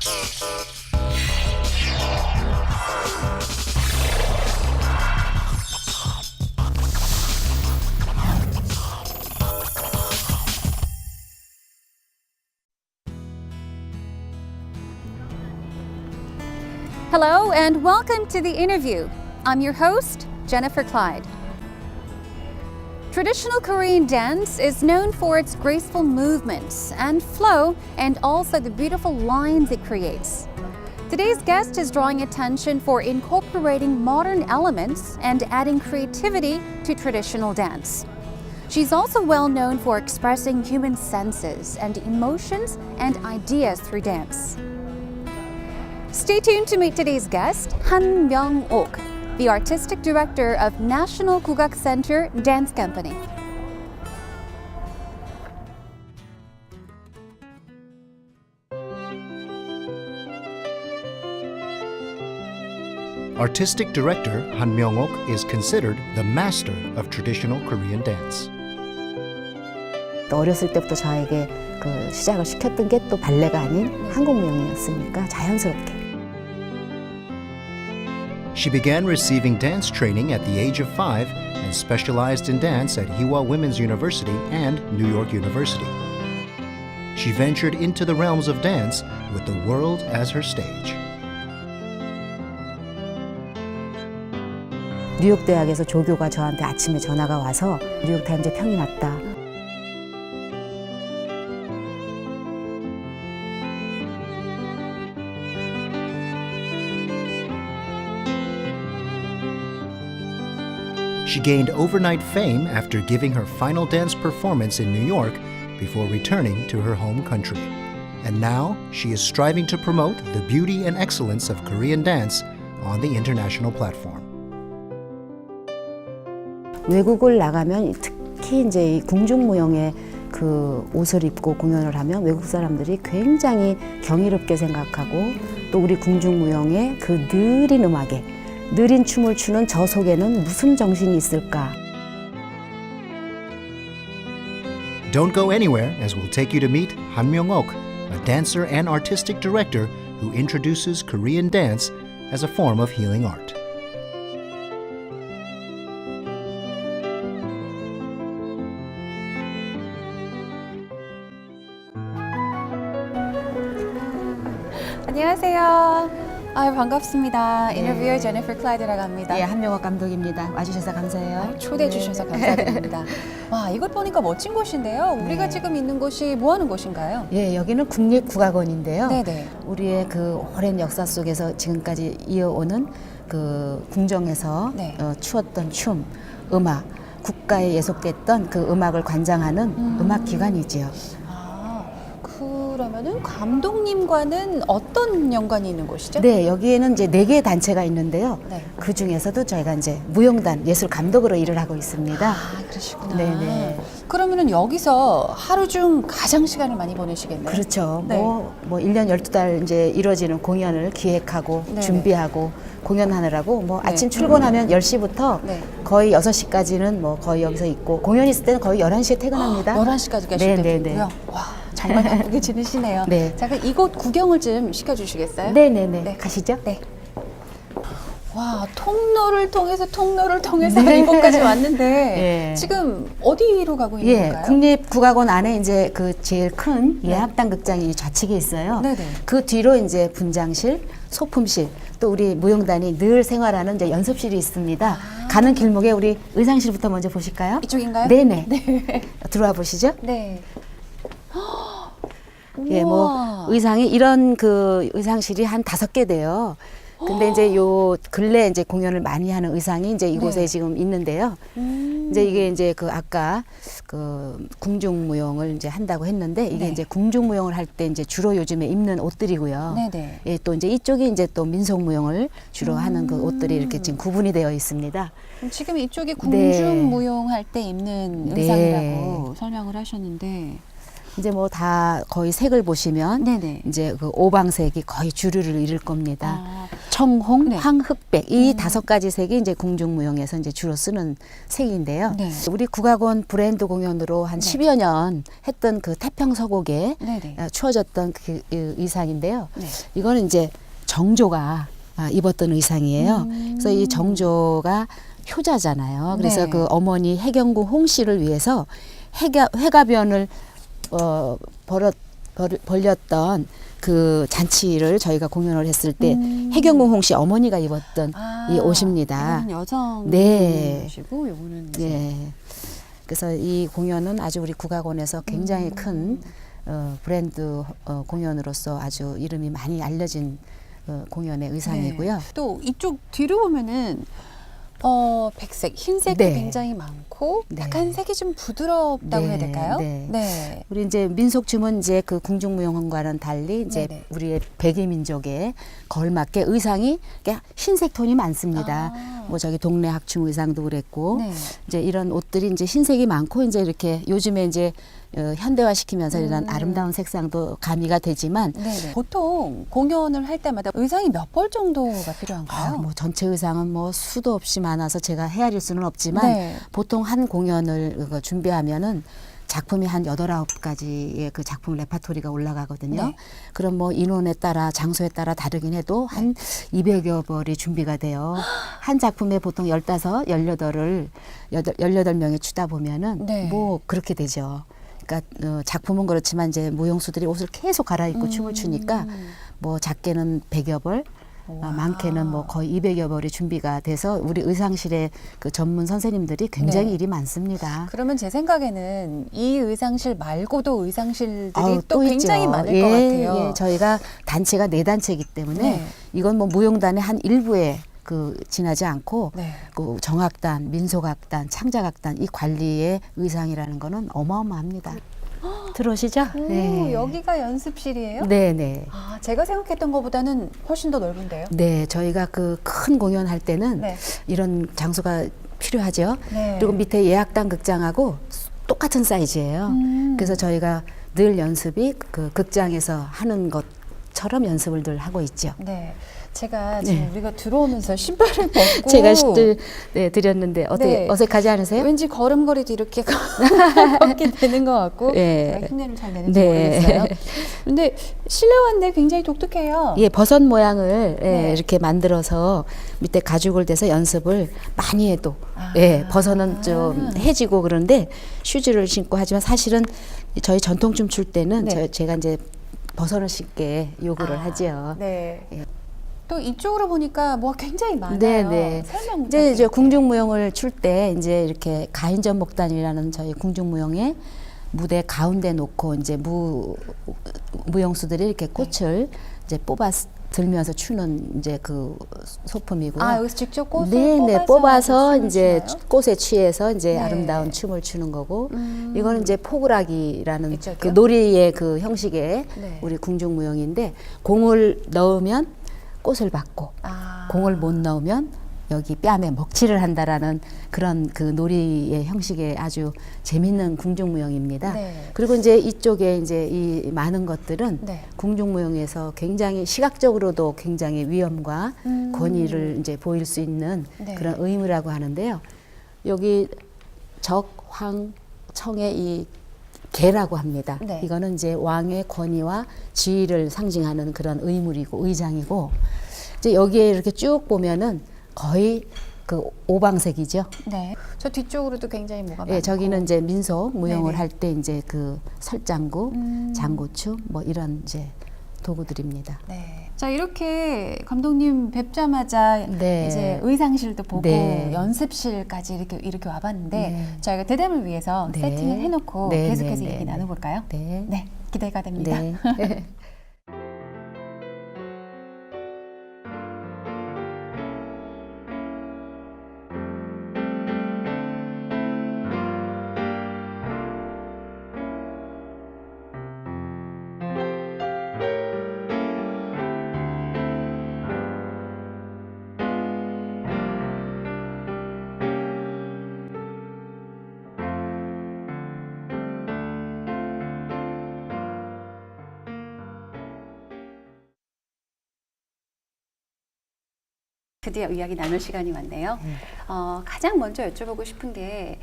Hello and welcome to the interview. I'm your host, Jennifer Clyde. Traditional Korean dance is known for its graceful movements and flow and also the beautiful lines it creates. Today's guest is drawing attention for incorporating modern elements and adding creativity to traditional dance. She's also well known for expressing human senses and emotions and ideas through dance. Stay tuned to meet today's guest, Han Myung-ok, the Artistic Director of National Kugak Center Dance Company. Artistic Director Han Myung-ok is considered the master of traditional Korean dance. 또 어렸을 때부터 저에게 그 시작을 시켰던 게 또 발레가 아닌 한국 무용이었으니까 자연스럽게. She began receiving dance training at the age of 5 and specialized in dance at Hwa Women's University and New York University. She ventured into the realms of dance with the world as her stage. 뉴욕 대학에서 조교가 저한테 아침에 전화가 와서 뉴욕 타임즈에 평이 났다. She gained overnight fame after giving her final dance performance in New York before returning to her home country. And now she is striving to promote the beauty and excellence of Korean dance on the international platform. 외국을 나가면 특히 이제 이 궁중무용의 그 옷을 입고 공연을 하면 외국 사람들이 굉장히 경이롭게 생각하고 또 우리 궁중무용의 그 느린 음악에 느린 춤을 추는 저 속에는 무슨 정신이 있을까? Don't go anywhere as we'll take you to meet Han Myung-ok, a dancer and artistic director who introduces Korean dance as a form of healing art. 안녕하세요. 반갑습니다. 인터뷰어 제니퍼 클라이드라고 합니다. 예, 한명옥 감독입니다. 와주셔서 감사해요. 초대해 주셔서 감사드립니다. 와, 이것 보니까 멋진 곳인데요. 우리가 지금 있는 곳이 뭐 하는 곳인가요? 예, 여기는 국립국악원인데요. 네네. 우리의 그 오랜 역사 속에서 지금까지 이어오는 그 궁정에서 네. 추었던 춤, 음악, 국가에 예속됐던 그 음악을 관장하는 음악 기관이지요. 그러면은 감독님과는 어떤 연관이 있는 곳이죠? 네, 여기에는 이제 4개의 단체가 있는데요. 네. 그 중에서도 저희가 이제 무용단 예술 감독으로 일을 하고 있습니다. 아, 그러시구나. 네네. 그러면은 여기서 하루 중 가장 시간을 많이 보내시겠네요. 그렇죠. 네. 뭐 1년 12달 이제 이루어지는 공연을 기획하고 네네. 준비하고 공연하느라고 뭐 네. 아침 출근하면 10시부터 네. 거의 6시까지는 뭐 거의 여기서 있고 공연 있을 때는 거의 11시에 퇴근합니다. 11시까지 계실 네, 때도 네, 있고요. 와, 정말 바쁘게 지내시네요. 네. 자, 그럼 이곳 구경을 좀 시켜주시겠어요? 네네네. 네. 가시죠. 네. 와, 통로를 통해서 이곳까지 왔는데 예. 지금 어디로 가고 있는 예, 건가요? 국립국악원 안에 이제 그 제일 큰 예합단 극장이 좌측에 있어요. 네네. 그 뒤로 이제 분장실, 소품실, 또 우리 무용단이 늘 생활하는 이제 연습실이 있습니다. 가는 길목에 우리 의상실부터 먼저 보실까요? 이쪽인가요? 네네. 들어와 보시죠. 네. 예, 뭐 우와. 의상이 이런 그 의상실이 한 5개 돼요. 근데 이제 요 근래 이제 공연을 많이 하는 의상이 이제 이곳에 네. 지금 있는데요. 이제 이게 이제 그 아까 그 궁중무용을 이제 한다고 했는데 이게 네. 이제 궁중무용을 할 때 이제 주로 요즘에 입는 옷들이고요. 네네. 예, 또 이제 이쪽이 이제 또 민속무용을 주로 하는 그 옷들이 이렇게 지금 구분이 되어 있습니다. 그럼 지금 이쪽이 궁중무용할 때 입는 네. 의상이라고 설명을 하셨는데 이제 뭐 다 거의 색을 보시면 네네. 이제 그 오방색이 거의 주류를 이룰 겁니다. 아, 청홍, 네. 황흑백 이 5가지 색이 이제 궁중무용에서 이제 주로 쓰는 색인데요. 네. 우리 국악원 브랜드 공연으로 한 10여 년 했던 그 태평서곡에 네네. 추어졌던 그 의상인데요. 네. 이거는 이제 정조가 입었던 의상이에요. 그래서 이 정조가 효자잖아요. 그래서 네. 그 어머니 해경궁 홍씨를 위해서 회가변을 벌렸던 그 잔치를 저희가 공연을 했을 때 해경궁 홍씨 어머니가 입었던 이 옷입니다. 이거는 여성 네. 옷이고 요거는 네. 그래서 이 공연은 아주 우리 국악원에서 굉장히 큰 브랜드 공연으로서 아주 이름이 많이 알려진 공연의 의상이고요. 네. 또 이쪽 뒤로 보면은 백색, 흰색도 네. 굉장히 많고 네. 약간 색이 좀 부드럽다고 해야 네, 될까요? 네. 네. 우리 이제 민속춤은 이제 그 궁중무용과는 달리 이제 네네. 우리의 백의 민족에 걸맞게 의상이 이렇게 흰색 톤이 많습니다. 아. 뭐 저기 동네 학춤 의상도 그랬고 네. 이제 이런 옷들이 이제 흰색이 많고 이제 이렇게 요즘에 이제 현대화 시키면서 이런 아름다운 색상도 가미가 되지만 네네. 보통 공연을 할 때마다 의상이 몇 벌 정도가 필요한가요? 뭐 전체 의상은 뭐 수도 없이 많아서 제가 헤아릴 수는 없지만 네. 보통 한 공연을 준비하면은 작품이 한 8, 9가지의 그 작품 레파토리가 올라가거든요. 네. 그럼 뭐 인원에 따라 장소에 따라 다르긴 해도 한 200여 벌이 준비가 돼요. 한 작품에 보통 15, 18명이 추다 보면은 네. 뭐 그렇게 되죠. 그러니까 작품은 그렇지만 이제 무용수들이 옷을 계속 갈아입고 춤을 추니까 뭐 작게는 100여 벌, 많게는 뭐 거의 200여 벌이 준비가 돼서 우리 의상실에 그 전문 선생님들이 굉장히 네. 일이 많습니다. 그러면 제 생각에는 이 의상실 말고도 의상실들이 아우, 또 굉장히 있죠. 많을 예, 것 같아요. 예, 저희가 단체가 4단체이기 때문에 네. 이건 뭐 무용단의 한 일부에 지나지 않고 네. 그 정악단, 민속악단, 창작악단 이 관리의 의상이라는 거는 어마어마합니다. 들어오시죠? 오, 여기가 연습실이에요? 네. 아, 제가 생각했던 것보다는 훨씬 더 넓은데요? 네, 저희가 그 큰 공연할 때는 네. 이런 장소가 필요하죠. 네. 그리고 밑에 예약단 극장하고 똑같은 사이즈예요. 그래서 저희가 늘 연습이 그 극장에서 하는 것처럼 연습을 늘 하고 있죠. 네. 제가 지금 우리가 들어오면서 신발을 벗고 제가 드렸는데 어떻게 네. 어색하지 않으세요? 왠지 걸음걸이도 이렇게 걷게 되는 것 같고 네. 제가 흉내를 잘 내는지 네. 모르겠어요. 근데 실내 왔는데 굉장히 독특해요. 예, 버섯 모양을 네. 이렇게 만들어서 밑에 가죽을 대서 연습을 많이 해도 버섯은 좀 해지고 그런데 슈즈를 신고 하지만 사실은 저희 전통춤 출 때는 네. 제가 이제 버섯을 신게 요구를 하지요. 네. 예. 또 이쪽으로 보니까 뭐가 굉장히 많아요. 네. 설명 이제 궁중무용을 출 때 이제 이렇게 가인전목단이라는 저희 궁중무용의 무대 가운데 놓고 이제 무용수들이 이렇게 꽃을 이제 뽑아 들면서 추는 이제 그 소품이고요. 아, 여기서 직접 꽃을 뽑아서 춤을 이제 추나요? 꽃에 취해서 이제 네. 아름다운 춤을 추는 거고 이거는 이제 포구라기라는 이쪽이요? 그 놀이의 그 형식의 네. 우리 궁중무용인데 공을 넣으면 꽃을 받고 아. 공을 못 넣으면 여기 뺨에 먹칠을 한다라는 그런 그 놀이의 형식의 아주 재밌는 궁중무용입니다. 네. 그리고 이제 이쪽에 이제 이 많은 것들은 네. 궁중무용에서 굉장히 시각적으로도 굉장히 위엄과 권위를 이제 보일 수 있는 네. 그런 의무라고 하는데요. 여기 적황청의 이 개라고 합니다. 네. 이거는 이제 왕의 권위와 지위를 상징하는 그런 의물이고 의장이고 이제 여기에 이렇게 쭉 보면은 거의 그 오방색이죠. 네. 저 뒤쪽으로도 굉장히 뭐가 많고. 예, 저기는 이제 민속 무용을 네네. 할 때 이제 그 설장구, 장구추 뭐 이런 이제 도구들입니다. 네. 자, 이렇게 감독님 뵙자마자 네. 이제 의상실도 보고 네. 연습실까지 이렇게 와봤는데 네. 저희가 대담을 위해서 네. 세팅을 해놓고 네, 계속해서 네, 얘기 네, 나눠볼까요? 네. 네, 기대가 됩니다. 네. 드디어 이야기 나눌 시간이 왔네요. 가장 먼저 여쭤보고 싶은 게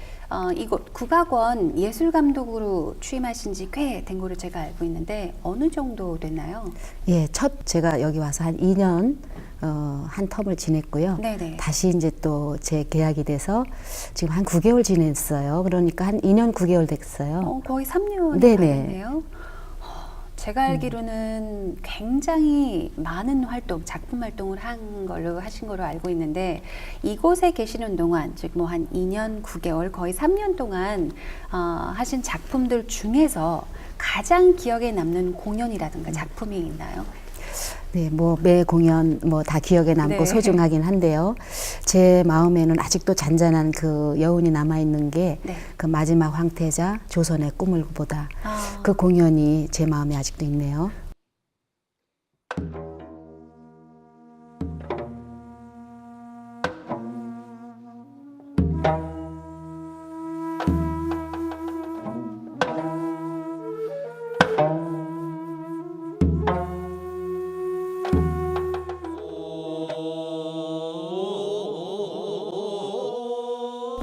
이곳 국악원 예술감독으로 취임하신 지 꽤 된 거로 제가 알고 있는데 어느 정도 됐나요? 예, 제가 여기 와서 한 2년 한 텀을 지냈고요. 네네. 다시 이제 또 재계약이 돼서 지금 한 9개월 지냈어요. 그러니까 한 2년 9개월 됐어요. 거의 3년 네네. 됐네요. 제가 알기로는 굉장히 많은 활동, 작품 활동을 하신 걸로 알고 있는데 이곳에 계시는 동안, 즉 뭐 한 2년 9개월, 거의 3년 동안 하신 작품들 중에서 가장 기억에 남는 공연이라든가 작품이 있나요? 네, 뭐 매 공연 뭐 다 기억에 남고 네. 소중하긴 한데요. 제 마음에는 아직도 잔잔한 그 여운이 남아 있는 게 그 네. 마지막 황태자 조선의 꿈을 보다 아. 그 공연이 제 마음에 아직도 있네요.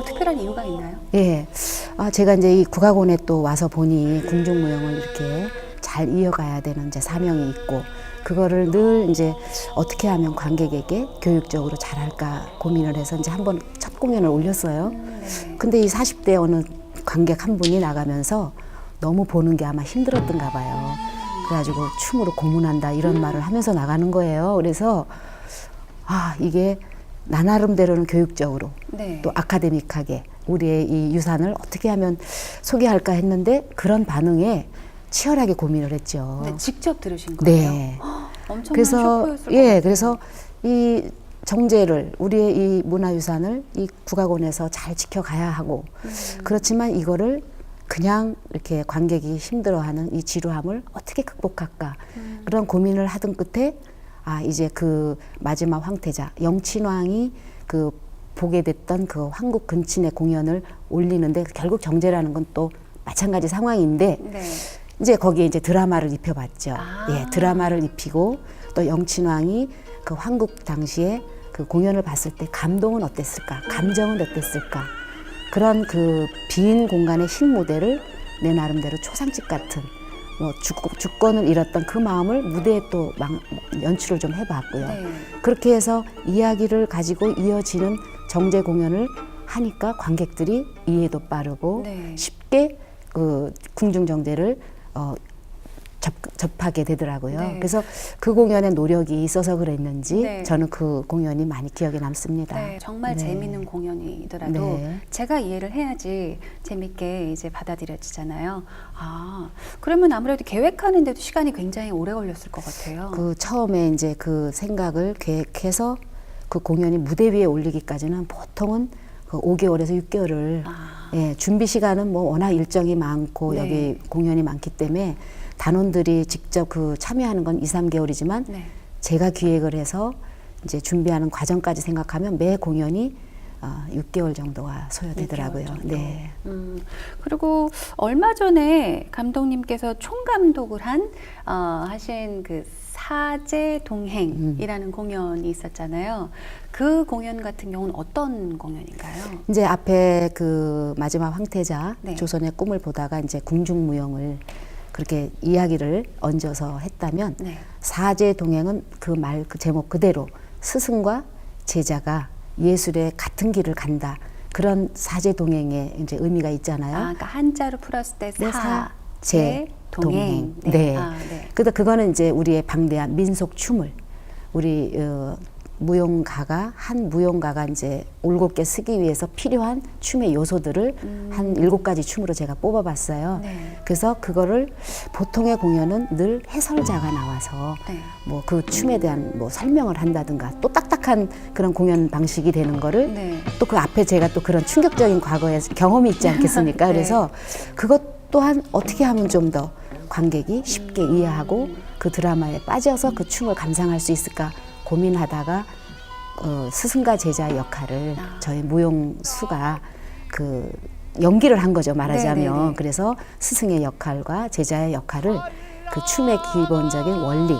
특별한 이유가 있나요? 예, 제가 이제 이 국악원에 또 와서 보니 궁중무용을 이렇게 잘 이어가야 되는 이제 사명이 있고 그거를 늘 이제 어떻게 하면 관객에게 교육적으로 잘할까 고민을 해서 이제 한번 첫 공연을 올렸어요. 네. 근데 이 40대 어느 관객 한 분이 나가면서 너무 보는 게 아마 힘들었던가 봐요. 그래가지고 춤으로 고문한다 이런 말을 하면서 나가는 거예요. 그래서 이게 나 나름대로는 교육적으로 네. 또 아카데믹하게 우리의 이 유산을 어떻게 하면 소개할까 했는데 그런 반응에 치열하게 고민을 했죠. 네, 직접 들으신 거예요? 네. 엄청난 그래서 쇼크였을 것 같아요. 그래서 이 정제를 우리의 이 문화유산을 이 국악원에서 잘 지켜가야 하고 그렇지만 이거를 그냥 이렇게 관객이 힘들어하는 이 지루함을 어떻게 극복할까 그런 고민을 하던 끝에 이제 그 마지막 황태자 영친왕이 그 보게 됐던 그 황국 근친의 공연을 올리는데 결국 정제라는 건 또 마찬가지 상황인데 네. 이제 거기에 이제 드라마를 입혀봤죠. 아. 예, 드라마를 입히고 또 영친왕이 그 황국 당시에 그 공연을 봤을 때 감동은 어땠을까, 감정은 어땠을까 그런 그 빈 공간의 신 무대를 내 나름대로 초상집 같은 뭐 주권을 잃었던 그 마음을 무대에 또 연출을 좀 해봤고요. 네. 그렇게 해서 이야기를 가지고 이어지는 정제 공연을 하니까 관객들이 이해도 빠르고 네. 쉽게 그 궁중정제를 접하게 되더라고요. 네. 그래서 그 공연에 노력이 있어서 그랬는지 네. 저는 그 공연이 많이 기억에 남습니다. 네, 정말 네. 재미있는 공연이더라도 네. 제가 이해를 해야지 재밌게 이제 받아들여지잖아요. 그러면 아무래도 계획하는데도 시간이 굉장히 오래 걸렸을 것 같아요. 그 처음에 이제 그 생각을 계획해서 그 공연이 무대 위에 올리기까지는 보통은 그 5개월에서 6개월을 예, 준비 시간은 뭐 워낙 일정이 많고 네. 여기 공연이 많기 때문에 단원들이 직접 그 참여하는 건 2, 3개월이지만 네. 제가 기획을 해서 이제 준비하는 과정까지 생각하면 매 공연이 6개월 정도가 소요되더라고요. 6개월 정도. 네. 그리고 얼마 전에 감독님께서 총감독을 하신 그 사제 동행이라는 공연이 있었잖아요. 그 공연 같은 경우는 어떤 공연인가요? 이제 앞에 그 마지막 황태자 네. 조선의 꿈을 보다가 이제 궁중무용을 그렇게 이야기를 얹어서 했다면 네. 사제 동행은 그 말 그 제목 그대로 스승과 제자가 예술의 같은 길을 간다. 그런 사제 동행의 이제 의미가 있잖아요. 그러니까 한자로 풀었을 때 네, 사제 동행. 네. 네. 네. 그거는 이제 우리의 방대한 민속 춤을 우리 무용가가 한 무용가가 이제 올곧게 쓰기 위해서 필요한 춤의 요소들을 한 7가지 춤으로 제가 뽑아봤어요. 네. 그래서 그거를 보통의 공연은 늘 해설자가 나와서 네. 뭐 그 춤에 대한 뭐 설명을 한다든가 또 딱딱한 그런 공연 방식이 되는 거를 네. 또 그 앞에 제가 또 그런 충격적인 과거의 경험이 있지 않겠습니까? 네. 그래서 그것 또한 어떻게 하면 좀 더 관객이 쉽게 이해하고 그 드라마에 빠져서 그 춤을 감상할 수 있을까 고민하다가 스승과 제자의 역할을 저희 무용수가 그 연기를 한 거죠, 말하자면. 네네네. 그래서 스승의 역할과 제자의 역할을 그 춤의 기본적인 원리,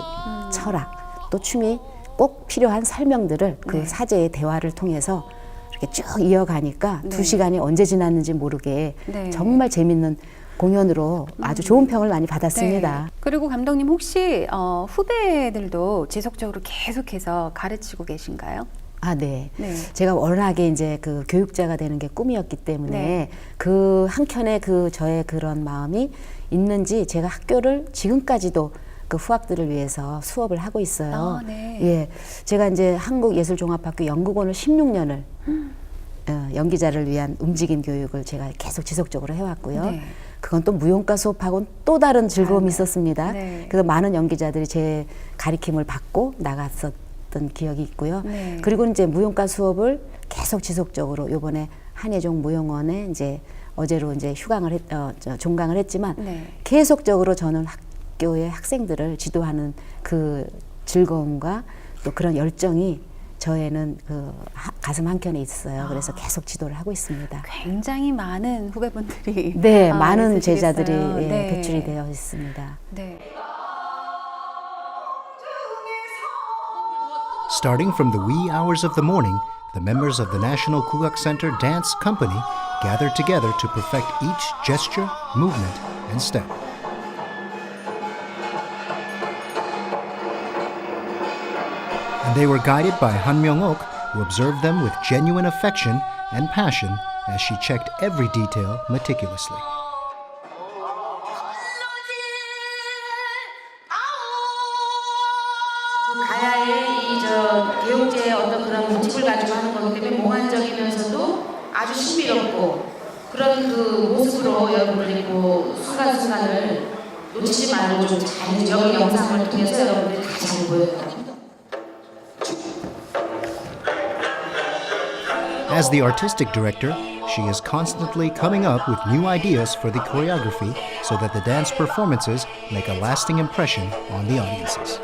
철학, 또 춤이 꼭 필요한 설명들을 그 네. 사제의 대화를 통해서 이렇게 쭉 이어가니까 네. 2시간이 언제 지났는지 모르게 네. 정말 재밌는 공연으로 아주 좋은 평을 많이 받았습니다. 네. 그리고 감독님 혹시 후배들도 지속적으로 계속해서 가르치고 계신가요? 아, 네. 네. 제가 워낙에 이제 그 교육자가 되는 게 꿈이었기 때문에 네. 그 한켠에 그 저의 그런 마음이 있는지 제가 학교를 지금까지도 그 후학들을 위해서 수업을 하고 있어요. 아, 네. 예. 제가 이제 한국예술종합학교 연극원을 16년을 연기자를 위한 움직임 교육을 제가 계속 지속적으로 해왔고요. 네. 그건 또 무용가 수업하고는 또 다른 즐거움이 네. 있었습니다. 네. 그래서 많은 연기자들이 제 가리킴을 받고 나갔었던 기억이 있고요. 네. 그리고 이제 무용가 수업을 계속 지속적으로 요번에 한예종 무용원에 이제 어제로 이제 종강을 했지만 네. 계속적으로 저는 학교의 학생들을 지도하는 그 즐거움과 또 그런 열정이 저에는 그 가슴 한켠에 있어요. 그래서 계속 지도를 하고 있습니다. 굉장히 많은 후배분들이 네, 많은 있으시겠어요. 제자들이 예, 네. 배출이 되어 있습니다. 네. Starting from the wee hours of the morning, the members of the National Kugak Center Dance Company gathered together to perfect each gesture, movement, and step. And they were guided by Han Myung-ok, who observed them with genuine affection and passion as she checked every detail meticulously. 가야의 이저 개용제의 어떤 그런 모습을 가지고 하는 거기 때문에 몽환적이면서도 아주 신비롭고 그런 그 모습으로 여러분들이 그 순간순간을 놓치지 말고 좀 잘 여기 영상을 통해서 여러분들이 다 잘 보여요. As the artistic director, she is constantly coming up with new ideas for the choreography so that the dance performances make a lasting impression on the audiences.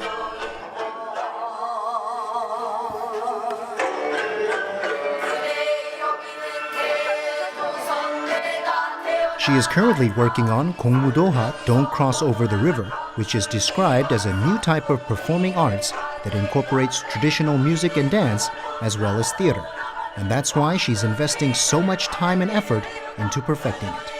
She is currently working on Gongmudoha, Don't Cross Over the River, which is described as a new type of performing arts that incorporates traditional music and dance as well as theater. And that's why she's investing so much time and effort into perfecting it.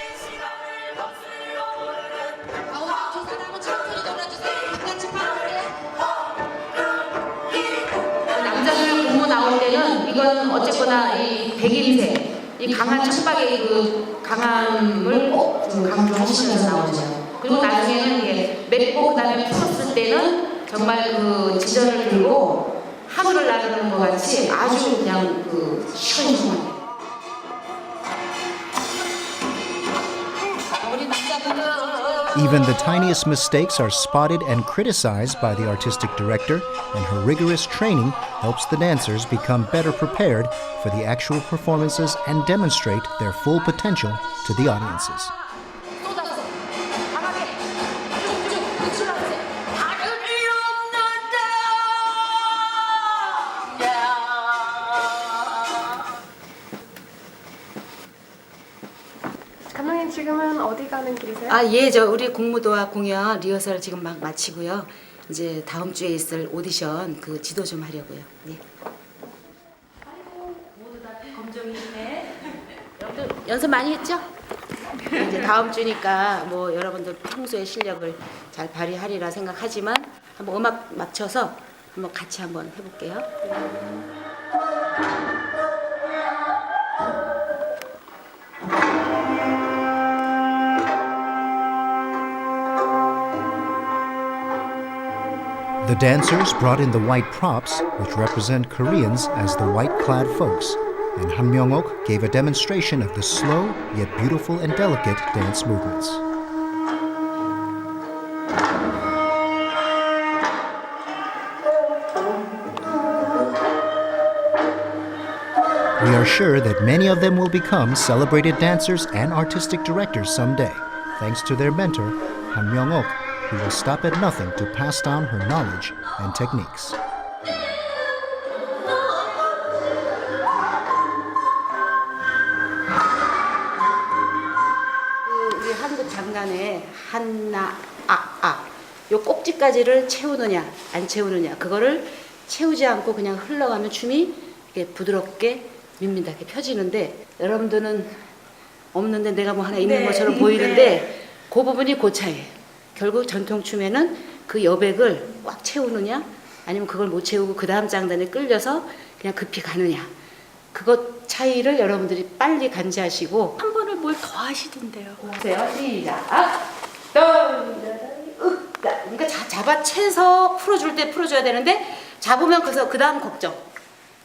남자들 공모 나올 때는 이건 어쨌거나 이 백인세 이 강한 척박의 그 강함을 꼭 강조하시면서 나오죠. 그리고 나중에는 이게 맺고 그다음에 풀었을 때는 정말 그 지전을 들고 하늘을 나르는 것 같이 아주 그냥 그 시원시원해. Even the tiniest mistakes are spotted and criticized by the artistic director, and her rigorous training helps the dancers become better prepared for the actual performances and demonstrate their full potential to the audiences. 감독님 지금은 어디 가는 길이세요? 아, 예, 저 우리 공무도와 공연 리허설 지금 막 마치고요. 이제 다음 주에 있을 오디션 그 지도 좀 하려고요. 네. 모두 다 검정이네. 여러분들 연습 많이 했죠? 이제 다음 주니까 뭐 여러분들 평소의 실력을 잘 발휘하리라 생각하지만 한번 음악 맞춰서 한번 같이 한번 해볼게요. The dancers brought in the white props, which represent Koreans as the white-clad folks, and Han Myung-ok gave a demonstration of the slow yet beautiful and delicate dance movements. We are sure that many of them will become celebrated dancers and artistic directors someday, thanks to their mentor, Han Myung-ok, who will stop at nothing to pass down her knowledge and techniques. 우리 한국 장단에 한나 요 꼭지까지를 채우느냐 안 채우느냐 그거를 채우지 않고 그냥 흘러가면 춤이 이렇게 부드럽게 밋밋하게 펴지는데 여러분들은 없는데 내가 뭐 하나 있는 것처럼 보이는데 그 부분이 그 차이예요. 결국 전통춤에는 그 여백을 꽉 채우느냐 아니면 그걸 못 채우고 그 다음 장단에 끌려서 그냥 급히 가느냐 그것 차이를 여러분들이 빨리 간지하시고 한 번을 뭘 더 하시던데요. 보세요. 시작. 그러니까 잡아채서 풀어줄 때 풀어줘야 되는데 잡으면 그래서 그 다음 걱정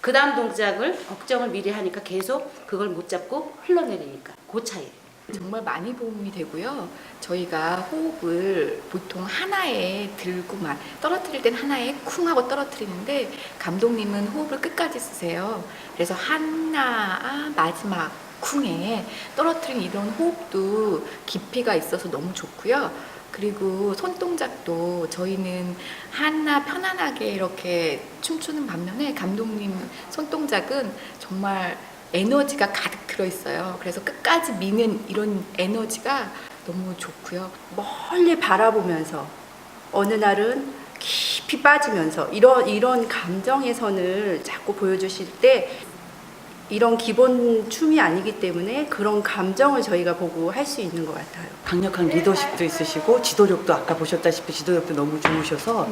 그 다음 동작을 걱정을 미리 하니까 계속 그걸 못 잡고 흘러내리니까 그 차이. 정말 많이 도움이 되고요. 저희가 호흡을 보통 하나에 들고만 떨어뜨릴 땐 하나에 쿵 하고 떨어뜨리는데 감독님은 호흡을 끝까지 쓰세요. 그래서 하나 마지막 쿵에 떨어뜨린 이런 호흡도 깊이가 있어서 너무 좋고요. 그리고 손동작도 저희는 하나 편안하게 이렇게 춤추는 반면에 감독님 손동작은 정말 에너지가 가득 들어있어요. 그래서 끝까지 미는 이런 에너지가 너무 좋고요. 멀리 바라보면서 어느 날은 깊이 빠지면서 이런 감정의 선을 자꾸 보여주실 때 이런 기본 춤이 아니기 때문에 그런 감정을 저희가 보고 할 수 있는 것 같아요. 강력한 리더십도 있으시고 지도력도 아까 보셨다시피 지도력도 너무 좋으셔서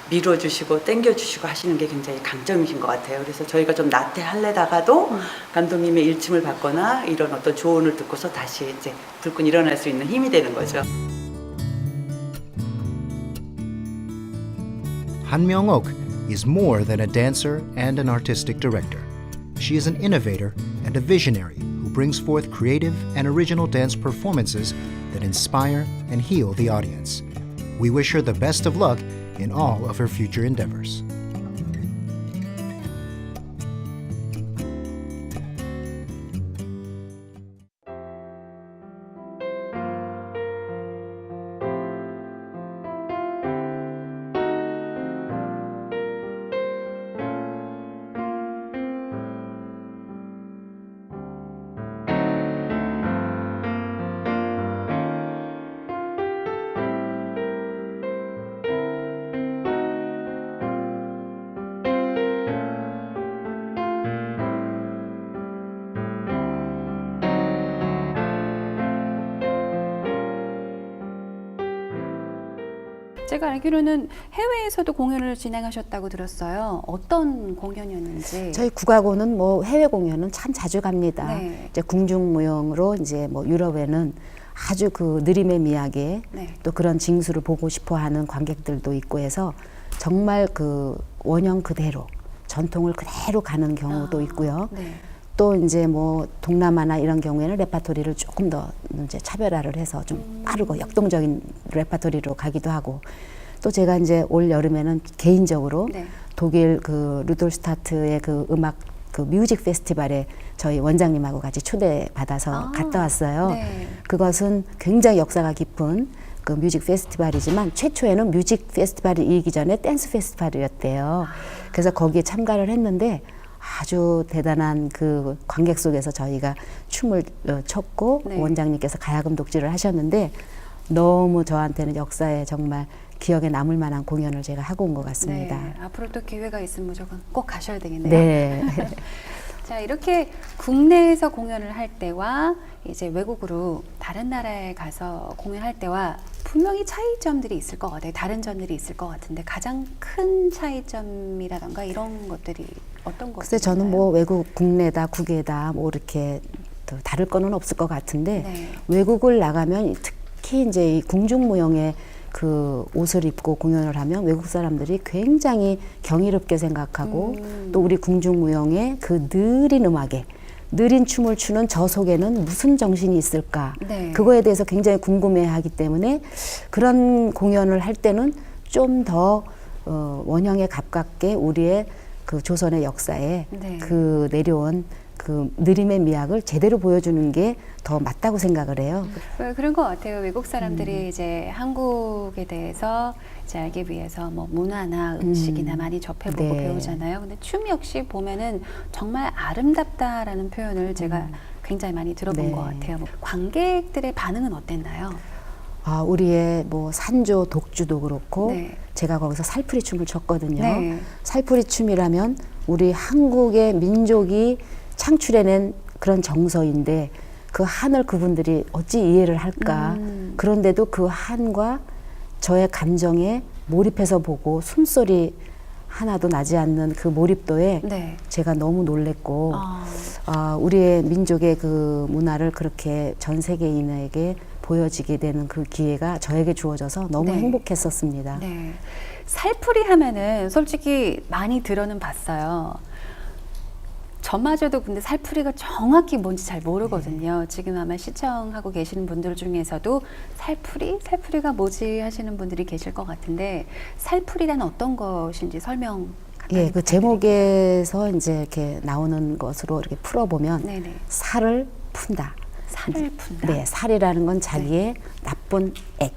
밀어주시고 땡겨주시고 하시는 게 굉장히 강점이신 것 같아요. 그래서 저희가 좀 나태하려다가도 감독님의 일침을 받거나 이런 어떤 조언을 듣고서 다시 이제 불끈 일어날 수 있는 힘이 되는 거죠. Han Myung-ok is more than a dancer and an artistic director. She is an innovator and a visionary who brings forth creative and original dance performances that inspire and heal the audience. We wish her the best of luck in all of her future endeavors. 제가 알기로는 해외에서도 공연을 진행하셨다고 들었어요. 어떤 공연이었는지. 저희 국악고는 뭐 해외 공연은 참 자주 갑니다. 네. 이제 궁중무용으로 이제 뭐 유럽에는 아주 그 느림의 미학에 네. 또 그런 징수를 보고 싶어하는 관객들도 있고 해서 정말 그 원형 그대로 전통을 그대로 가는 경우도 있고요. 네. 또 이제 뭐 동남아나 이런 경우에는 레파토리를 조금 더 이제 차별화를 해서 좀 빠르고 역동적인 레파토리로 가기도 하고 또 제가 이제 올 여름에는 개인적으로 네. 독일 그 루돌스타트의 그 음악 그 뮤직 페스티벌에 저희 원장님하고 같이 초대받아서 갔다 왔어요. 네. 그것은 굉장히 역사가 깊은 그 뮤직 페스티벌이지만 최초에는 뮤직 페스티벌이기 전에 댄스 페스티벌이었대요. 그래서 거기에 참가를 했는데 아주 대단한 그 관객 속에서 저희가 춤을 췄고 네. 원장님께서 가야금 독지를 하셨는데 너무 저한테는 역사에 정말 기억에 남을 만한 공연을 제가 하고 온 것 같습니다. 네. 앞으로 또 기회가 있으면 무조건 꼭 가셔야 되겠네요. 네. 자, 이렇게 국내에서 공연을 할 때와 이제 외국으로 다른 나라에 가서 공연할 때와 분명히 차이점들이 있을 것 같아요. 다른 점들이 있을 것 같은데 가장 큰 차이점이라던가 이런 것들이 어떤 것들인가요? 글쎄 저는 뭐 외국 국내다 국외다 뭐 이렇게 또 다를 거는 없을 것 같은데 네. 외국을 나가면 특히 이제 이 궁중무용의 그 옷을 입고 공연을 하면 외국 사람들이 굉장히 경이롭게 생각하고 또 우리 궁중무용의 그 느린 음악에 느린 춤을 추는 저 속에는 무슨 정신이 있을까 네. 그거에 대해서 굉장히 궁금해하기 때문에 그런 공연을 할 때는 좀 더 원형에 가깝게 우리의 그 조선의 역사에 네. 그 내려온 그 느림의 미학을 제대로 보여주는 게 더 맞다고 생각을 해요. 그런 것 같아요. 외국 사람들이 이제 한국에 대해서 이제 알기 위해서 뭐 문화나 음식이나 많이 접해보고 네. 배우잖아요. 근데 춤 역시 보면은 정말 아름답다라는 표현을 제가 굉장히 많이 들어본 네. 것 같아요. 관객들의 반응은 어땠나요? 우리의 뭐 산조, 독주도 그렇고 네. 제가 거기서 살풀이 춤을 췄거든요. 네. 살풀이 춤이라면 우리 한국의 민족이 창출해낸 그런 정서인데 그 한을 그분들이 어찌 이해를 할까. 그런데도 그 한과 저의 감정에 몰입해서 보고 숨소리 하나도 나지 않는 그 몰입도에 네. 제가 너무 놀랬고 우리의 민족의 그 문화를 그렇게 전 세계인에게 보여지게 되는 그 기회가 저에게 주어져서 너무 네. 행복했었습니다. 네. 살풀이 하면은 솔직히 많이 들어는 봤어요. 저마저도 근데 살풀이가 정확히 뭔지 잘 모르거든요. 지금 아마 시청하고 계시는 분들 중에서도 살풀이가 뭐지 하시는 분들이 계실 것 같은데 살풀이란 어떤 것인지 설명 간단히 그 제목에서 이제 이렇게 나오는 것으로 이렇게 풀어보면 네네. 살을 푼다. 살을 푼다. 네, 살이라는 건 자기의 나쁜 액.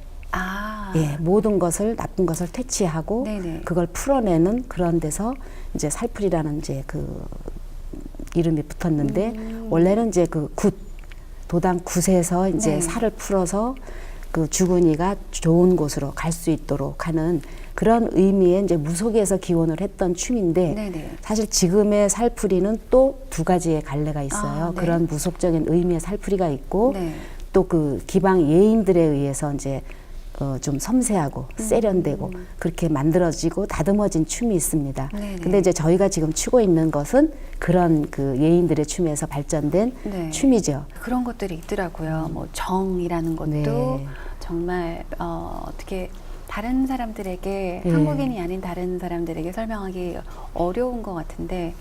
모든 것을 나쁜 것을 퇴치하고 네네. 그걸 풀어내는 그런 데서 이제 살풀이라는 이제 그 이름이 붙었는데 원래는 이제 그 도당 굿에서 이제 네. 살을 풀어서 그 주근이가 좋은 곳으로 갈 수 있도록 하는 그런 의미의 이제 무속에서 기원을 했던 춤인데 네네. 사실 지금의 살풀이는 또 두 가지의 갈래가 있어요. 네. 그런 무속적인 의미의 살풀이가 있고 네. 또 그 기방 예인들에 의해서 이제 좀 섬세하고 세련되고 그렇게 만들어지고 다듬어진 춤이 있습니다. 네네. 근데 이제 저희가 지금 추고 있는 것은 그런 그 예인들의 춤에서 발전된 네. 춤이죠. 그런 것들이 있더라고요. 뭐 정이라는 것도 네. 정말 어떻게 다른 사람들에게 네. 한국인이 아닌 다른 사람들에게 설명하기 어려운 것 같은데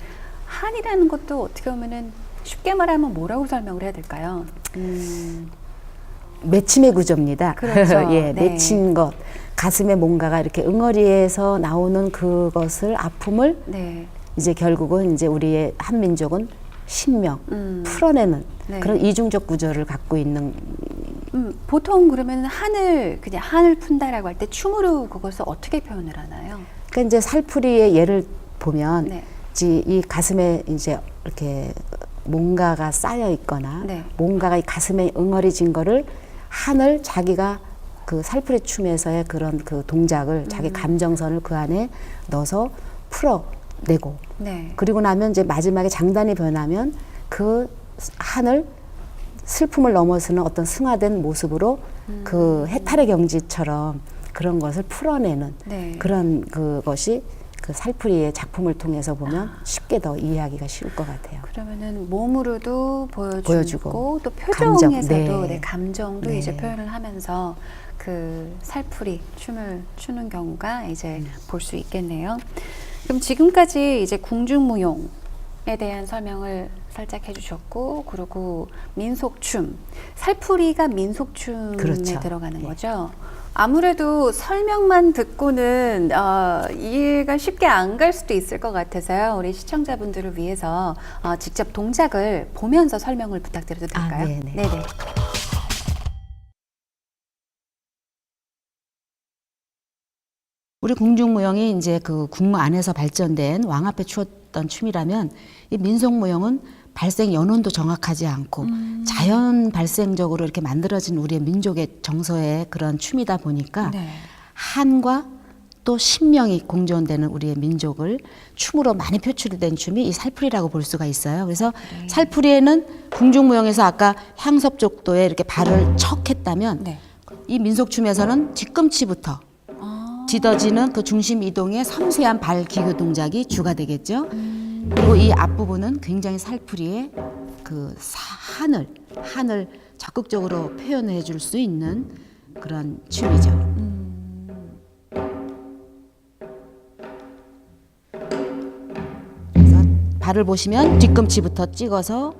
한이라는 것도 어떻게 보면은 쉽게 말하면 뭐라고 설명을 해야 될까요? 맺힘의 구조입니다. 그렇죠. 예, 네. 맺힌 것, 가슴에 뭔가가 이렇게 응어리에서 나오는 그것을 아픔을 네. 이제 결국은 이제 우리의 한민족은 신명, 풀어내는 네. 그런 이중적 구조를 갖고 있는. 보통 그러면 그냥 한을 푼다라고 할 때 춤으로 그것을 어떻게 표현을 하나요? 그러니까 이제 살풀이의 예를 보면 네. 이 가슴에 이제 이렇게 뭔가가 쌓여 있거나 네. 뭔가가 이 가슴에 응어리진 거를 한을 자기가 그 살풀이 춤에서의 그런 그 동작을 자기 감정선을 그 안에 넣어서 풀어내고 네. 그리고 나면 이제 마지막에 장단이 변하면 그 한을 슬픔을 넘어서는 어떤 승화된 모습으로 그 해탈의 경지처럼 그런 것을 풀어내는 네. 그런 그것이 그 살풀이의 작품을 통해서 보면 쉽게 더 이해하기가 쉬울 것 같아요. 그러면은 몸으로도 보여주고, 또 감정, 표정에서도 네. 감정도 네. 이제 표현을 하면서 그 살풀이 춤을 추는 경우가 이제 볼 수 있겠네요. 그럼 지금까지 이제 궁중무용에 대한 설명을 살짝 해주셨고, 그리고 민속춤, 살풀이가 민속춤에 그렇죠. 들어가는 네. 거죠. 아무래도 설명만 듣고는 이해가 쉽게 안 갈 수도 있을 것 같아서요. 우리 시청자분들을 위해서 직접 동작을 보면서 설명을 부탁드려도 될까요? 네네. 네네. 우리 궁중무용이 이제 그 궁무 안에서 발전된 왕 앞에 추었던 춤이라면 이 민속무용은 발생 연원도 정확하지 않고 자연 발생적으로 이렇게 만들어진 우리의 민족의 정서의 그런 춤이다 보니까 네. 한과 또 신명이 공존되는 우리의 민족을 춤으로 많이 표출된 춤이 이 살풀이라고 볼 수가 있어요. 그래서 살풀이에는 궁중무용에서 아까 향섭족도에 이렇게 발을 척 했다면 네. 이 민속춤에서는 뒤꿈치부터 뒤더지는 그 중심 이동의 섬세한 발 기교 동작이 주가 되겠죠. 그리고 이 앞부분은 굉장히 살풀이의 그 한을 적극적으로 표현해 줄 수 있는 그런 춤이죠. 그래서 발을 보시면 뒤꿈치부터 찍어서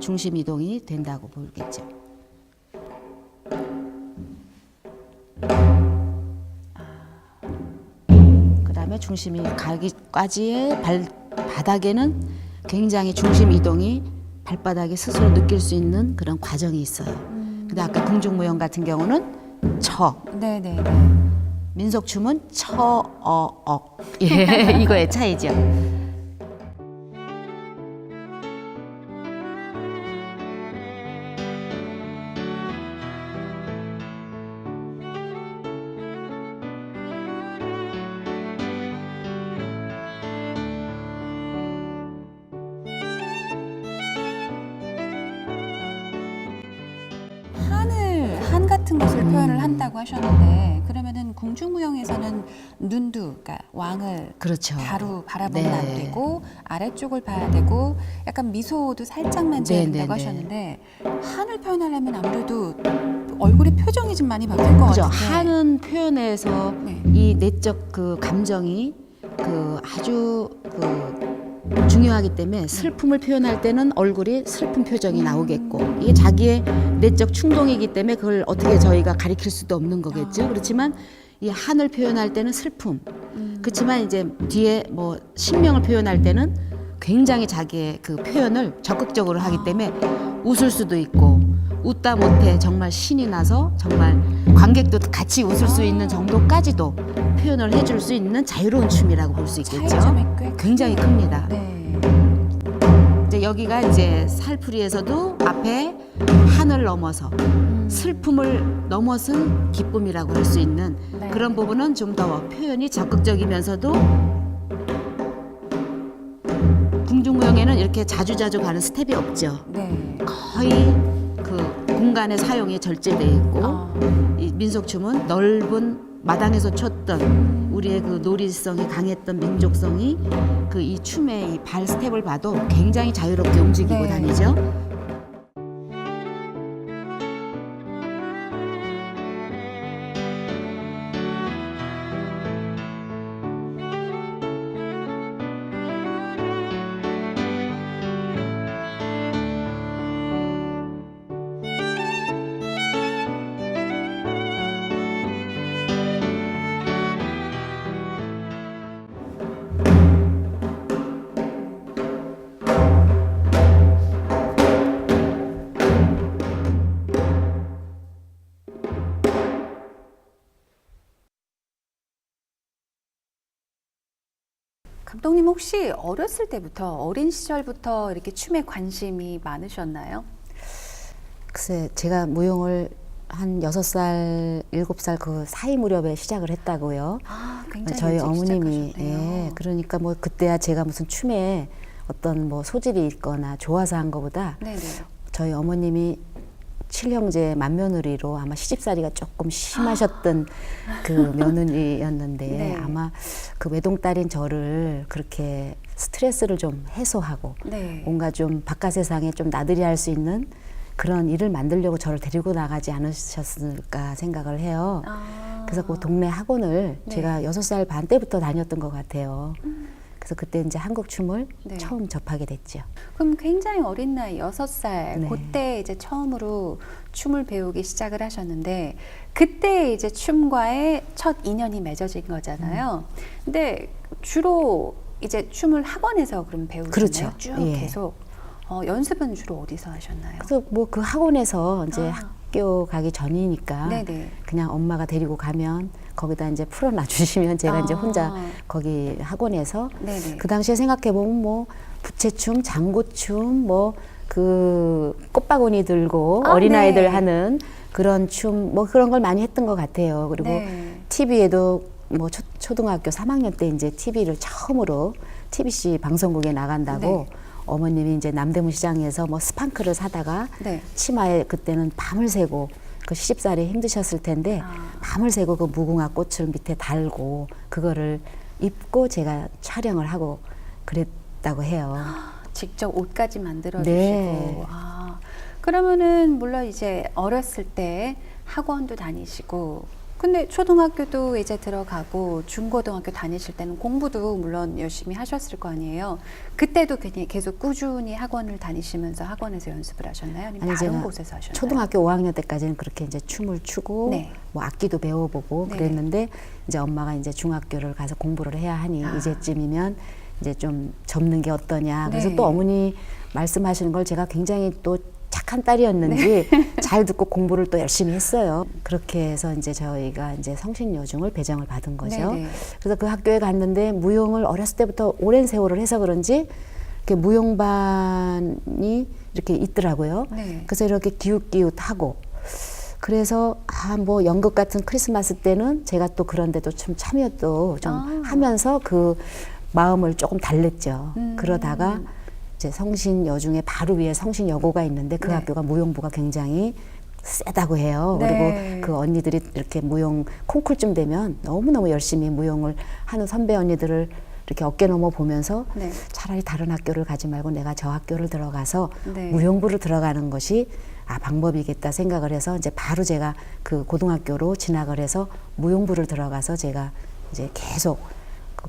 중심 이동이 된다고 보겠죠. 그다음에 중심이 가기까지의 발바닥에는 굉장히 중심 이동이 발바닥에 스스로 느낄 수 있는 그런 과정이 있어요. 근데 아까 궁중무용 같은 경우는 네네. 민속춤은 예, 이거의 차이죠. 같은 것을 표현을 한다고 하셨는데 그러면은 궁중무용에서는 눈도 그러니까 왕을 그렇죠. 바로 바라보면 네. 안 되고 아래쪽을 봐야 되고 약간 미소도 살짝만 지어야 네, 된다고 네, 네. 하셨는데 한을 표현하려면 아무래도 얼굴의 표정이 좀 많이 바뀔 것 그죠. 같은데 하는 표현에서 네. 이 내적 그 감정이 그 아주 그 중요하기 때문에 슬픔을 표현할 때는 얼굴이 슬픈 표정이 나오겠고 이게 자기의 내적 충동이기 때문에 그걸 어떻게 저희가 가리킬 수도 없는 거겠죠. 그렇지만 이 한을 표현할 때는 슬픔. 그렇지만 이제 뒤에 뭐 신명을 표현할 때는 굉장히 자기의 그 표현을 적극적으로 하기 때문에 웃을 수도 있고 웃다 못해 정말 신이 나서 정말 관객도 같이 웃을 수 있는 정도까지도 표현을 해줄 수 있는 자유로운 춤이라고 볼 수 있겠죠. 차이점이 꽤 굉장히 큽니다. 네. 이제 여기가 이제 살풀이에서도 앞에 한을 넘어서 슬픔을 넘어선 기쁨이라고 할 수 있는 네. 그런 부분은 좀 더 표현이 적극적이면서도 궁중무용에는 이렇게 자주자주 가는 스텝이 없죠. 네. 거의 그 공간의 사용이 절제되어 있고 이 민속춤은 넓은 마당에서 췄던 우리의 그 놀이성이 강했던 민족성이 그 이 춤의 이 발 스텝을 봐도 굉장히 자유롭게 움직이고 네. 다니죠. 감독님 혹시 어렸을 때부터 어린 시절부터 이렇게 춤에 관심이 많으셨나요? 글쎄 제가 무용을 한 6살, 7살 그 사이 무렵에 시작을 했다고요. 아, 굉장히 저희 일찍 어머님이 시작하셨네요. 예, 그러니까 뭐 그때야 제가 무슨 춤에 어떤 뭐 소질이 있거나 좋아서 한 거보다 네네. 저희 어머님이 7형제 맏며느리로 아마 시집살이가 조금 심하셨던 그 며느리였는데 네. 아마 그 외동딸인 저를 그렇게 스트레스를 좀 해소하고 네. 뭔가 좀 바깥 세상에 좀 나들이 할 수 있는 그런 일을 만들려고 저를 데리고 나가지 않으셨을까 생각을 해요. 아. 그래서 그 동네 학원을 네. 제가 6살 반 때부터 다녔던 것 같아요. 그래서 그때 이제 한국 춤을 네. 처음 접하게 됐죠. 그럼 굉장히 어린 나이 6살 네. 그때 이제 처음으로 춤을 배우기 시작을 하셨는데 그때 이제 춤과의 첫 인연이 맺어진 거잖아요. 근데 주로 이제 춤을 학원에서 그럼 배우셨나요? 그렇죠. 쭉 예. 계속 연습은 주로 어디서 하셨나요? 그래서 뭐 그 학원에서 이제 아. 학교 가기 전이니까 네네. 그냥 엄마가 데리고 가면 거기다 이제 풀어놔 주시면 제가 이제 아. 혼자 거기 학원에서 네네. 그 당시에 생각해 보면 뭐 부채춤, 장구춤, 뭐 그 꽃바구니 들고 아, 어린아이들 네. 하는 그런 춤 뭐 그런 걸 많이 했던 것 같아요. 그리고 네. TV에도 뭐 초등학교 3학년 때 이제 TV를 처음으로 TBC 방송국에 나간다고 네. 어머님이 이제 남대문 시장에서 뭐 스판크를 사다가 네. 치마에 그때는 밤을 새고 그 시집살이 힘드셨을 텐데 아. 밤을 새고 그 무궁화 꽃을 밑에 달고 그거를 입고 제가 촬영을 하고 그랬다고 해요. 직접 옷까지 만들어 주시고. 네. 아, 그러면은 물론 이제 어렸을 때 학원도 다니시고 근데 초등학교도 이제 들어가고 중고등학교 다니실 때는 공부도 물론 열심히 하셨을 거 아니에요. 그때도 그냥 계속 꾸준히 학원을 다니시면서 학원에서 연습을 하셨나요? 아니면 아니, 다른 제가 곳에서 하셨나요? 초등학교 5학년 때까지는 그렇게 이제 춤을 추고 네. 뭐 악기도 배워보고 네. 그랬는데 이제 엄마가 이제 중학교를 가서 공부를 해야 하니 아. 이제쯤이면 이제 좀 접는 게 어떠냐. 그래서 네. 또 어머니 말씀하시는 걸 제가 굉장히 또 착한 딸이었는지 잘 듣고 공부를 또 열심히 했어요. 그렇게 해서 이제 저희가 이제 성신여중을 배정을 받은 거죠. 네네. 그래서 그 학교에 갔는데 무용을 어렸을 때부터 오랜 세월을 해서 그런지 이렇게 무용반이 이렇게 있더라고요. 네. 그래서 이렇게 기웃기웃하고 그래서 뭐 연극 같은 크리스마스 때는 제가 또 그런데도 좀 참여도 좀 아. 하면서 그 마음을 조금 달랬죠. 그러다가 이제 성신여중에 바로 위에 성신여고가 있는데 그 네. 학교가 무용부가 굉장히 세다고 해요. 네. 그리고 그 언니들이 이렇게 무용 콩쿨쯤 되면 너무너무 열심히 무용을 하는 선배 언니들을 이렇게 어깨 넘어 보면서 네. 차라리 다른 학교를 가지 말고 내가 저 학교를 들어가서 네. 무용부를 들어가는 것이 방법이겠다 생각을 해서 이제 바로 제가 그 고등학교로 진학을 해서 무용부를 들어가서 제가 이제 계속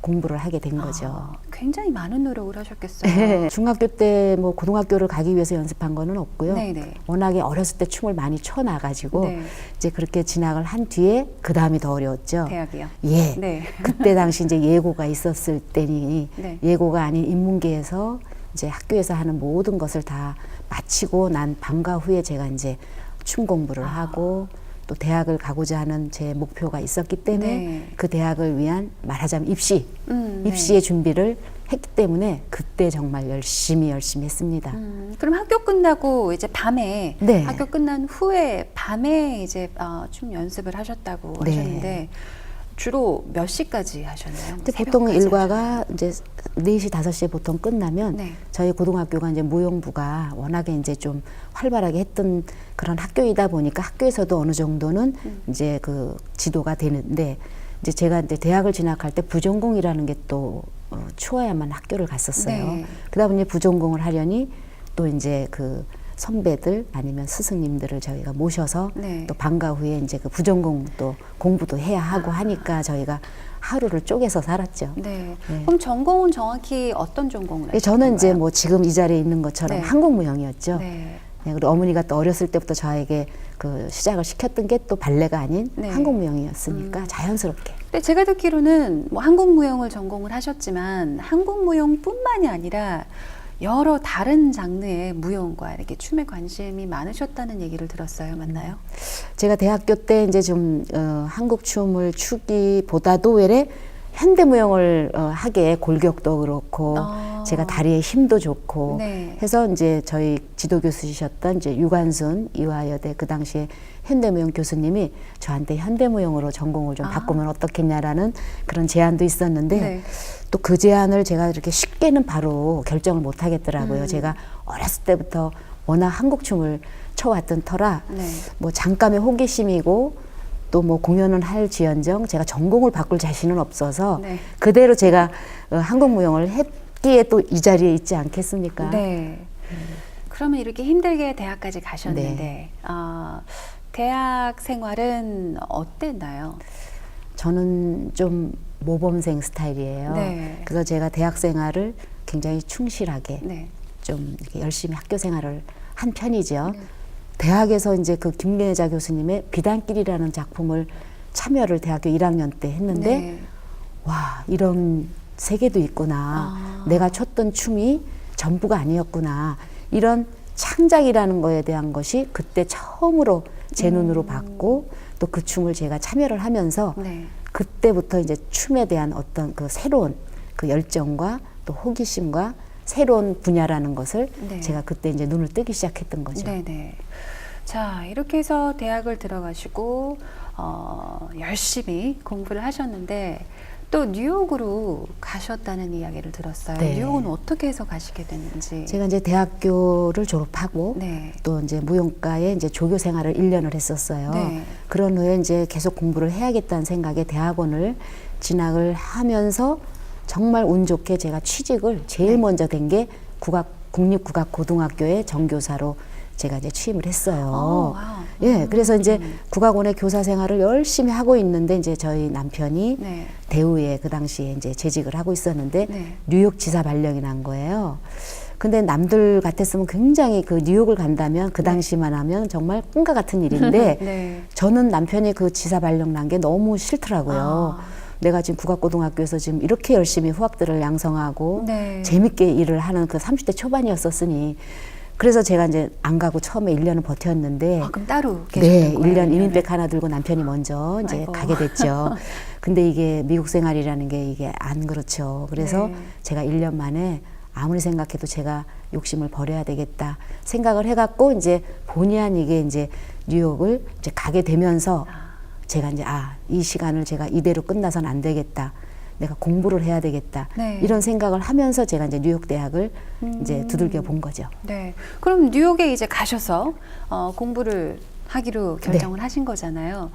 공부를 하게 된 거죠. 굉장히 많은 노력을 하셨겠어요. 네. 중학교 때 뭐 고등학교를 가기 위해서 연습한 거는 없고요. 네네. 워낙에 어렸을 때 춤을 많이 춰놔가지고 네. 이제 그렇게 진학을 한 뒤에 그 다음이 더 어려웠죠. 대학이요. 예. 네. 그때 당시 이제 예고가 있었을 때니 네. 예고가 아닌 인문계에서 이제 학교에서 하는 모든 것을 다 마치고 난 방과 후에 제가 이제 춤 공부를 하고 또 대학을 가고자 하는 제 목표가 있었기 때문에 네. 그 대학을 위한 말하자면 네. 입시의 준비를 했기 때문에 그때 정말 열심히 했습니다. 그럼 학교 끝나고 이제 밤에 네. 학교 끝난 후에 밤에 이제 춤 연습을 하셨다고 네. 하셨는데 주로 몇 시까지 하셨나요? 근데 보통 새벽까지 일과가 이제 4시, 5시에 보통 끝나면 네. 저희 고등학교가 이제 무용부가 워낙에 이제 좀 활발하게 했던 그런 학교이다 보니까 학교에서도 어느 정도는 이제 그 지도가 되는데 이제 제가 이제 대학을 진학할 때 부전공이라는 게 또 추워야만 학교를 갔었어요. 네. 그러다 보니 부전공을 하려니 또 이제 그 선배들 아니면 스승님들을 저희가 모셔서 네. 또 방과 후에 이제 그 부전공 또 공부도 해야 하고 하니까 저희가 하루를 쪼개서 살았죠. 네. 네. 그럼 전공은 정확히 어떤 전공을 하셨나요? 저는 이제 뭐 지금 이 자리에 있는 것처럼 네. 한국무용이었죠. 네. 네, 그리고 어머니가 또 어렸을 때부터 저에게 그 시작을 시켰던 게 또 발레가 아닌 네. 한국무용이었으니까 자연스럽게. 근데 제가 듣기로는 뭐 한국무용을 전공을 하셨지만 한국무용뿐만이 아니라 여러 다른 장르의 무용과 이렇게 춤에 관심이 많으셨다는 얘기를 들었어요. 맞나요? 제가 대학교 때 이제 좀 한국 춤을 추기보다도 왜 현대무용을 하게 골격도 그렇고 제가 다리에 힘도 좋고 네. 해서 이제 저희 지도교수이셨던 이제 유관순 이화여대 그 당시에 현대무용 교수님이 저한테 현대무용으로 전공을 좀 바꾸면 어떻겠냐라는 그런 제안도 있었는데 네. 또 그 제안을 제가 이렇게 쉽게는 바로 결정을 못 하겠더라고요. 제가 어렸을 때부터 워낙 한국 춤을 춰왔던 터라 네. 뭐 잠깐의 호기심이고 또 뭐 공연을 할지언정 제가 전공을 바꿀 자신은 없어서 네. 그대로 제가 한국무용을 했기에 또 이 자리에 있지 않겠습니까? 네. 그러면 이렇게 힘들게 대학까지 가셨는데 네. 대학 생활은 어땠나요? 저는 좀 모범생 스타일이에요. 네. 그래서 제가 대학 생활을 굉장히 충실하게 네. 좀 이렇게 열심히 학교 생활을 한 편이죠. 대학에서 이제 그 김계자 교수님의 비단길이라는 작품을 참여를 대학교 1학년 때 했는데 네. 와 이런 세계도 있구나. 내가 췄던 춤이 전부가 아니었구나. 이런 창작이라는 거에 대한 것이 그때 처음으로 제 눈으로 봤고 또 그 춤을 제가 참여를 하면서 네. 그때부터 이제 춤에 대한 어떤 그 새로운 그 열정과 또 호기심과 새로운 분야라는 것을 네. 제가 그때 이제 눈을 뜨기 시작했던 거죠. 네네. 자, 이렇게 해서 대학을 들어가시고 열심히 공부를 하셨는데 또 뉴욕으로 가셨다는 이야기를 들었어요. 네. 뉴욕은 어떻게 해서 가시게 됐는지. 제가 이제 대학교를 졸업하고 네. 또 이제 무용과에 이제 조교 생활을 1년을 했었어요. 네. 그런 후에 이제 계속 공부를 해야겠다는 생각에 대학원을 진학을 하면서 정말 운 좋게 제가 취직을 제일 먼저 된 게 국립국악고등학교의 정교사로 제가 이제 취임을 했어요. 와우. 예, 그래서 이제 국악원의 교사 생활을 열심히 하고 있는데 이제 저희 남편이 네. 대우에 그 당시에 이제 재직을 하고 있었는데 네. 뉴욕 지사 발령이 난 거예요. 근데 남들 같았으면 굉장히 그 뉴욕을 간다면 그 당시만 하면 정말 꿈과 같은 일인데 네. 저는 남편이 그 지사 발령 난 게 너무 싫더라고요. 내가 지금 국악고등학교에서 지금 이렇게 열심히 후학들을 양성하고 네. 재밌게 일을 하는 그 30대 초반이었었으니 그래서 제가 이제 안 가고 처음에 1년을 버텼는데 그럼 따로 네, 계셨던 거예요? 1년 이민백 하나 들고 남편이 먼저 이제 아이고. 가게 됐죠. 근데 이게 미국 생활이라는 게 이게 안 그렇죠. 그래서 네. 제가 1년 만에 아무리 생각해도 제가 욕심을 버려야 되겠다 생각을 해갖고 이제 본의 아니게 이제 뉴욕을 이제 가게 되면서 제가 이제 이 시간을 제가 이대로 끝나서는 안 되겠다. 내가 공부를 해야 되겠다. 네. 이런 생각을 하면서 제가 이제 뉴욕 대학을 이제 두들겨 본 거죠. 네. 그럼 뉴욕에 이제 가셔서 공부를 하기로 결정을 하신 거잖아요.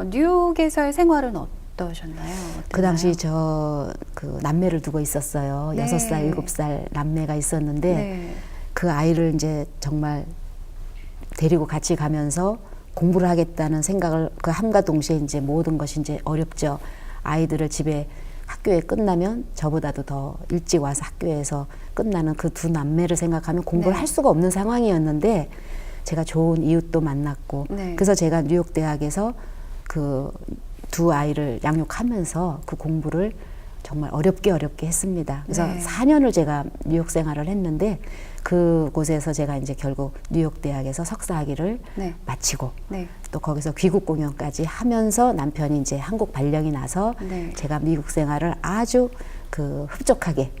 뉴욕에서의 생활은 어떠셨나요? 그 당시 저 그 남매를 두고 있었어요. 네. 6살, 7살 남매가 있었는데 네. 그 아이를 이제 정말 데리고 같이 가면서 공부를 하겠다는 생각을 그 함과 동시에 이제 모든 것이 이제 어렵죠. 아이들을 집에 학교에 끝나면 저보다도 더 일찍 와서 학교에서 끝나는 그 두 남매를 생각하면 공부를 네. 할 수가 없는 상황이었는데 제가 좋은 이웃도 만났고 네. 그래서 제가 뉴욕 대학에서 그 두 아이를 양육하면서 그 공부를 정말 어렵게 했습니다. 그래서 네. 4년을 제가 뉴욕 생활을 했는데 그곳에서 제가 이제 결국 뉴욕 대학에서 석사학위를 네. 마치고 네. 또 거기서 귀국 공연까지 하면서 남편이 이제 한국 발령이 나서 네. 제가 미국 생활을 아주 그 흡족하게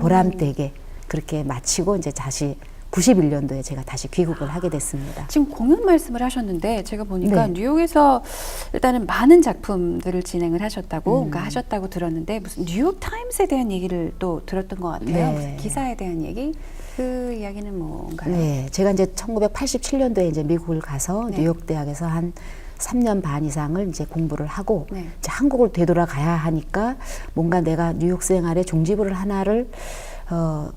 보람되게 그렇게 마치고 이제 다시 91년도에 제가 다시 귀국을 하게 됐습니다. 지금 공연 말씀을 하셨는데 제가 보니까 네. 뉴욕에서 일단은 많은 작품들을 진행을 하셨다고 그러니까 하셨다고 들었는데 무슨 뉴욕 타임스에 대한 얘기를 또 들었던 것 같아요. 네. 무슨 기사에 대한 얘기? 그 이야기는 뭔가요? 네, 제가 이제 1987년도에 이제 미국을 가서 네. 뉴욕 대학에서 한 3년 반 이상을 이제 공부를 하고 네. 이제 한국을 되돌아가야 하니까 뭔가 내가 뉴욕 생활의 종지부를 하나를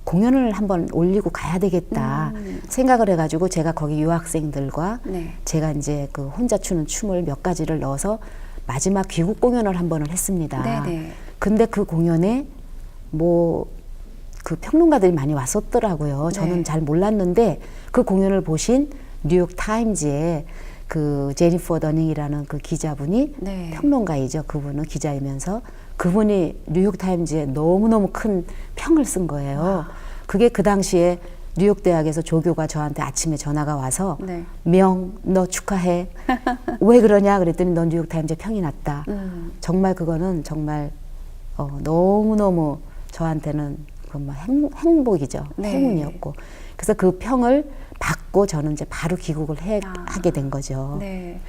공연을 한번 올리고 가야 되겠다 생각을 해가지고 제가 거기 유학생들과 네. 제가 이제 그 혼자 추는 춤을 몇 가지를 넣어서 마지막 귀국 공연을 한 번을 했습니다. 네네. 근데 그 공연에 뭐 그 평론가들이 많이 왔었더라고요. 저는 네. 잘 몰랐는데 그 공연을 보신 뉴욕 타임즈의 그 제니퍼 더닝이라는 그 기자분이 네. 평론가이죠. 그분은 기자이면서 그분이 뉴욕 타임즈에 너무너무 큰 평을 쓴 거예요. 그게 그 당시에 뉴욕 대학에서 조교가 저한테 아침에 전화가 와서 네. 명, 너 축하해. 왜 그러냐 그랬더니 넌 뉴욕 타임즈에 평이 났다. 정말 그거는 정말 너무너무 저한테는 정말 행복이죠. 네. 행운이었고. 그래서 그 평을 받고 저는 이제 바로 귀국을 하게 된 거죠. 네.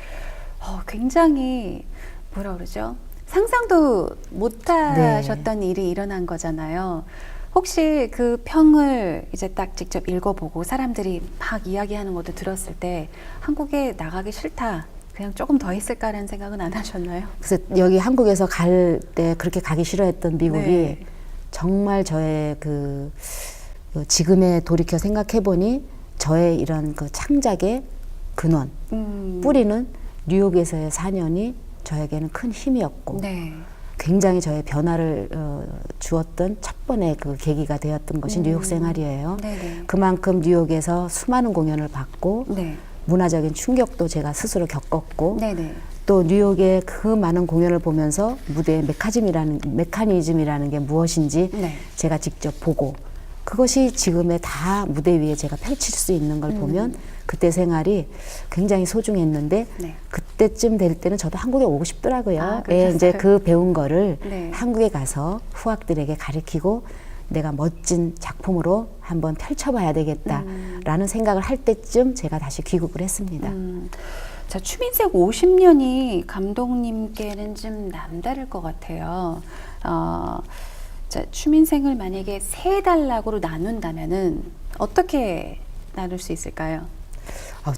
굉장히 뭐라 그러죠? 상상도 못 하셨던 일이 일어난 거잖아요. 혹시 그 평을 이제 딱 직접 읽어보고 사람들이 막 이야기하는 것도 들었을 때 한국에 나가기 싫다. 그냥 조금 더 있을까라는 생각은 안 하셨나요? 그래서 여기 한국에서 갈 때 그렇게 가기 싫어했던 미국이 네. 정말 저의 그 지금에 돌이켜 생각해 보니 저의 이런 그 창작의 근원, 뿌리는 뉴욕에서의 4년이 저에게는 큰 힘이었고 네. 굉장히 저의 변화를 주었던 첫 번의 그 계기가 되었던 것이 뉴욕 생활이에요. 네네. 그만큼 뉴욕에서 수많은 공연을 받고 네. 문화적인 충격도 제가 스스로 겪었고 네네. 또 뉴욕의 그 많은 공연을 보면서 무대의 메커니즘이라는 게 무엇인지 네. 제가 직접 보고 그것이 지금의 다 무대 위에 제가 펼칠 수 있는 걸 보면 그때 생활이 굉장히 소중했는데 네. 그때쯤 될 때는 저도 한국에 오고 싶더라고요. 아, 예, 이제 그러셨어요? 그 배운 거를 네. 한국에 가서 후학들에게 가르치고 내가 멋진 작품으로 한번 펼쳐봐야 되겠다라는 생각을 할 때쯤 제가 다시 귀국을 했습니다. 자, 추민생 50년이 감독님께는 좀 남다를 것 같아요. 자, 추민생을 만약에 3단락으로 나눈다면은 어떻게 나눌 수 있을까요?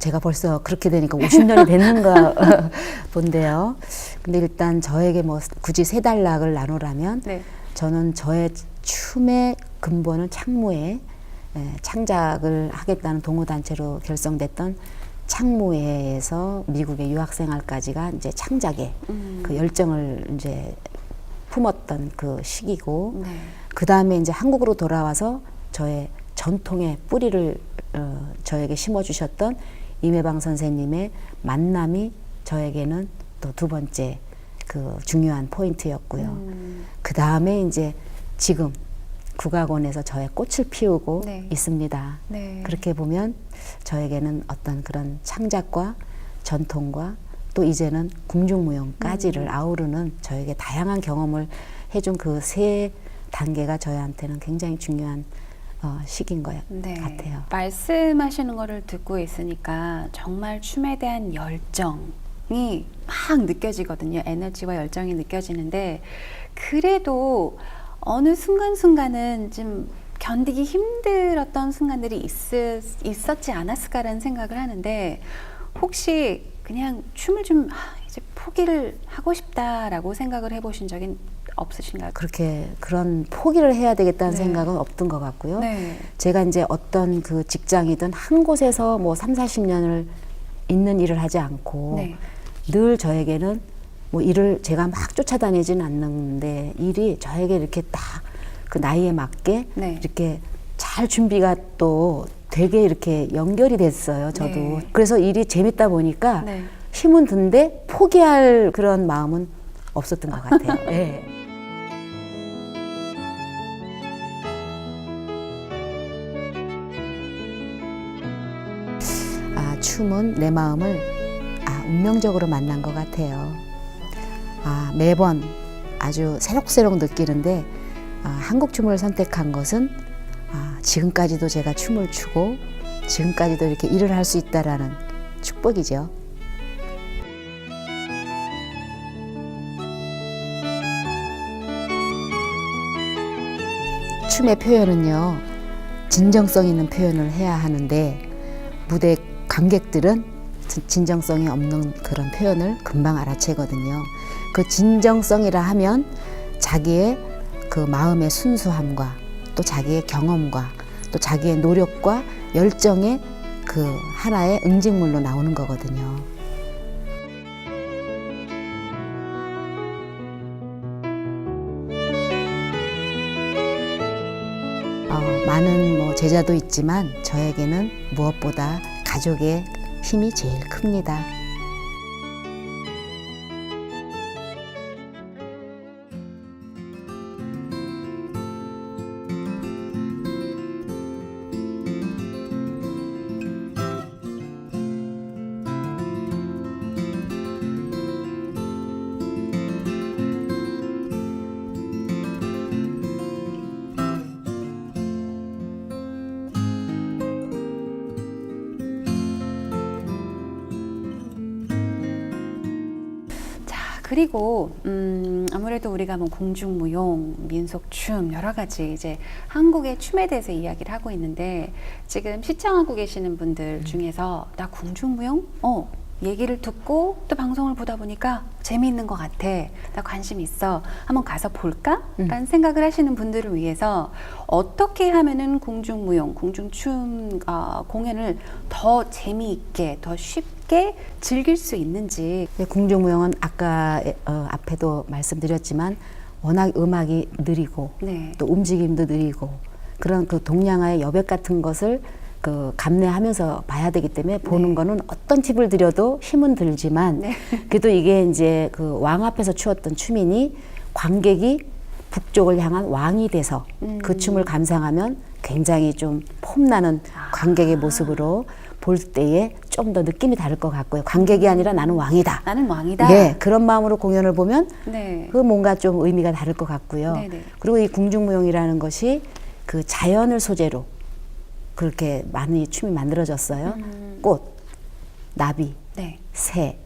제가 벌써 그렇게 되니까 50년이 됐는가 본데요. 근데 일단 저에게 뭐 굳이 3단락을 나누라면 네. 저는 저의 춤의 근본은 창무회, 창작을 하겠다는 동호단체로 결성됐던 창무회에서 미국의 유학생활까지가 이제 창작에 그 열정을 이제 품었던 그 시기고, 네. 그 다음에 이제 한국으로 돌아와서 저의 전통의 뿌리를 저에게 심어주셨던 임혜방 선생님의 만남이 저에게는 또 두 번째 그 중요한 포인트였고요. 그 다음에 이제 지금 국악원에서 저의 꽃을 피우고 네. 있습니다. 네. 그렇게 보면 저에게는 어떤 그런 창작과 전통과 또 이제는 궁중무용까지를 아우르는 저에게 다양한 경험을 해준 그 3단계가 저희한테는 굉장히 중요한 시기인 것 네. 같아요. 말씀하시는 거를 듣고 있으니까 정말 춤에 대한 열정이 막 느껴지거든요. 에너지와 열정이 느껴지는데 그래도 어느 순간순간은 좀 견디기 힘들었던 순간들이 있었지 않았을까라는 생각을 하는데 혹시 그냥 춤을 좀 이제 포기를 하고 싶다라고 생각을 해보신 적은 없으신가요? 그렇게 그런 포기를 해야 되겠다는 네. 생각은 없던 것 같고요. 네. 제가 이제 어떤 그 직장이든 한 곳에서 뭐 3, 40년을 있는 일을 하지 않고 네. 늘 저에게는 뭐 일을 제가 막 쫓아다니지는 않는데 일이 저에게 이렇게 딱 그 나이에 맞게 네. 이렇게 잘 준비가 또 되게 이렇게 연결이 됐어요. 저도. 네. 그래서 일이 재밌다 보니까 네. 힘은 든데 포기할 그런 마음은 없었던 것 같아요. 네. 춤은 내 마음을 운명적으로 만난 것 같아요. 매번 아주 새록새록 느끼는데 한국 춤을 선택한 것은 지금까지도 제가 춤을 추고 지금까지도 이렇게 일을 할 수 있다라는 축복이죠. 춤의 표현은요, 진정성 있는 표현을 해야 하는데 무대 관객들은 진정성이 없는 그런 표현을 금방 알아채거든요. 그 진정성이라 하면 자기의 그 마음의 순수함과 또 자기의 경험과 또 자기의 노력과 열정의 그 하나의 응징물로 나오는 거거든요. 많은 뭐 제자도 있지만 저에게는 무엇보다 가족의 힘이 제일 큽니다. 그리고 아무래도 우리가 뭐 공중무용, 민속춤 여러 가지 이제 한국의 춤에 대해서 이야기를 하고 있는데 지금 시청하고 계시는 분들 중에서 나 공중무용? 얘기를 듣고 또 방송을 보다 보니까 재미있는 것 같아. 나 관심 있어. 한번 가서 볼까? 라는 생각을 하시는 분들을 위해서 어떻게 하면은 공중무용, 공중춤 공연을 더 재미있게, 더 쉽게 즐길 수 있는지. 공중무용은 아까 앞에도 말씀드렸지만 워낙 음악이 느리고 네. 또 움직임도 느리고 그런 그 동양화의 여백 같은 것을 그 감내하면서 봐야 되기 때문에 보는 거는 어떤 팁을 드려도 힘은 들지만 그래도 이게 이제 그 왕 앞에서 추었던 춤이니 관객이 북쪽을 향한 왕이 돼서 그 춤을 감상하면 굉장히 좀 폼나는 관객의 모습으로 볼 때에 좀 더 느낌이 다를 것 같고요. 관객이 아니라 나는 왕이다. 나는 왕이다. 네, 그런 마음으로 공연을 보면 네. 그 뭔가 좀 의미가 다를 것 같고요. 네네. 그리고 이 궁중무용이라는 것이 그 자연을 소재로 그렇게 많이 춤이 만들어졌어요. 꽃, 나비, 네. 새,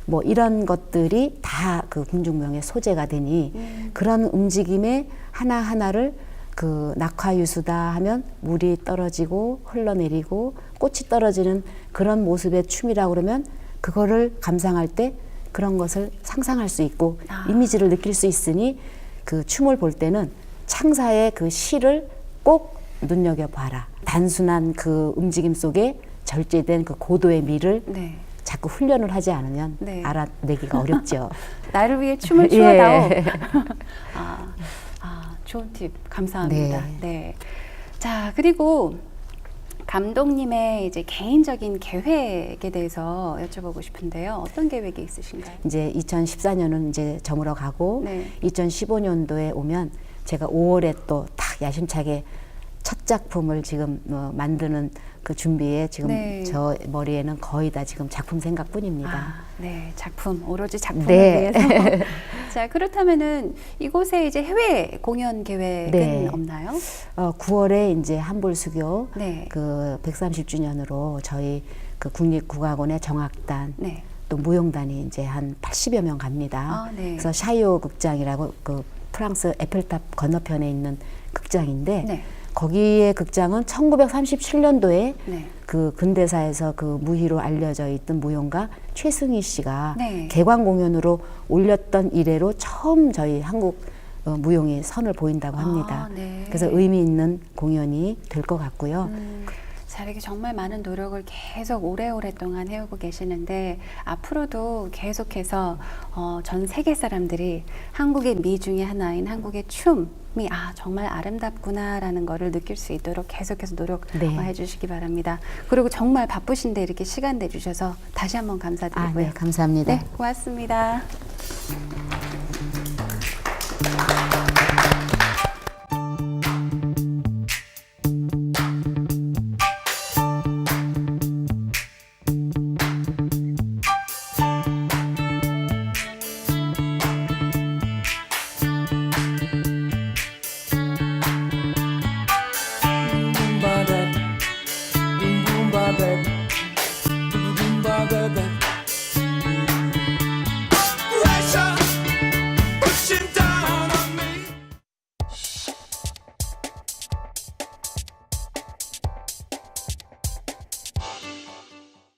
뭐 이런 것들이 다 그 궁중무용의 소재가 되니 그런 움직임의 하나하나를 그 낙화유수다 하면 물이 떨어지고 흘러내리고 꽃이 떨어지는 그런 모습의 춤이라고 그러면 그거를 감상할 때 그런 것을 상상할 수 있고 이미지를 느낄 수 있으니 그 춤을 볼 때는 창사의 그 시를 꼭 눈여겨봐라. 단순한 그 움직임 속에 절제된 그 고도의 미를 네. 자꾸 훈련을 하지 않으면 네. 알아내기가 어렵죠. 나를 위해 춤을 추어다오. 예. 좋은 팁 감사합니다. 네. 네. 자, 그리고 감독님의 이제 개인적인 계획에 대해서 여쭤보고 싶은데요. 어떤 계획이 있으신가요? 이제 2014년은 이제 저물어 가고 네. 2015년도에 오면 제가 5월에 또 딱 야심차게 첫 작품을 지금 만드는 그 준비에 지금 네. 저 머리에는 거의 다 지금 작품 생각뿐입니다. 네, 작품 오로지 작품을 네. 위해서. 자, 그렇다면은 이곳에 이제 해외 공연 계획은 네. 없나요? 9월에 이제 한불수교 네. 그 130주년으로 저희 그 국립국악원의 정악단 네. 또 무용단이 이제 한 80여 명 갑니다. 네. 그래서 샤이오 극장이라고 그 프랑스 에펠탑 건너편에 있는 극장인데 네. 거기에 극장은 1937년도에 네. 그 근대사에서 그 무희로 알려져 있던 무용가 최승희 씨가 네. 개관 공연으로 올렸던 이래로 처음 저희 한국 무용이 선을 보인다고 합니다. 아, 네. 그래서 의미 있는 공연이 될 것 같고요. 자, 이렇게 정말 많은 노력을 계속 오래오랫동안 해오고 계시는데 앞으로도 계속해서 전 세계 사람들이 한국의 미 중에 하나인 한국의 춤이 정말 아름답구나라는 거를 느낄 수 있도록 계속해서 노력해 주시기 바랍니다. 그리고 정말 바쁘신데 이렇게 시간 내주셔서 다시 한번 감사드리고요. 네, 감사합니다. 네, 고맙습니다.